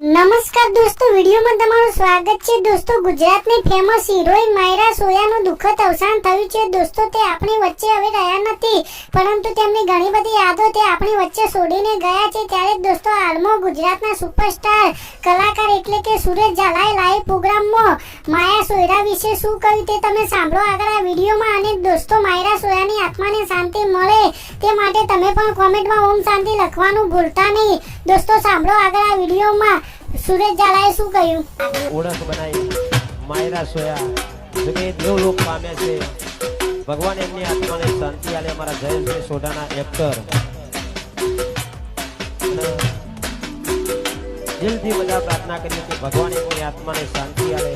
નમસ્કાર દોસ્તો, વિડીયોમાં તમારું સ્વાગત છે। દોસ્તો, ગુજરાતની ફેમસ હિરોઈન માયરા સોયાનું દુઃખદ અવસાન થયું છે। દોસ્તો, તે આપણી વચ્ચે હવે રહ્યા નથી, પરંતુ તેમની ઘણી બધી યાદો તે આપણી વચ્ચે છોડીને ગયા છે। ત્યારે દોસ્તો, હાલમાં ગુજરાતના સુપરસ્ટાર કલાકાર એટલે કે સુરેશ ઝાલાએ લાઈવ પ્રોગ્રામમાં માયા સોયરા વિશે શું કહ્યું તે તમે સાંભળો આગળ આ વિડીયોમાં। અને દોસ્તો, માયરા સોયાની આત્માને શાંતિ મળે તે માટે તમે પણ કોમેન્ટમાં ઓમ શાંતિ લખવાનું ભૂલતા નહીં। દોસ્તો, સાંભળો આગળ આ વિડીયોમાં સુરેશ ઝાલાએ શું કહ્યું। ઓળખ બનાવી માયરા સોયા જો કે દેવલોક પામ્યા છે। ભગવાન એમની આત્માને શાંતિ આલે। અમારા જયેશભાઈ સોઢાના એક્ટર દિલથી બધા પ્રાર્થના કરીએ કે ભગવાન એમની આત્માને શાંતિ આલે।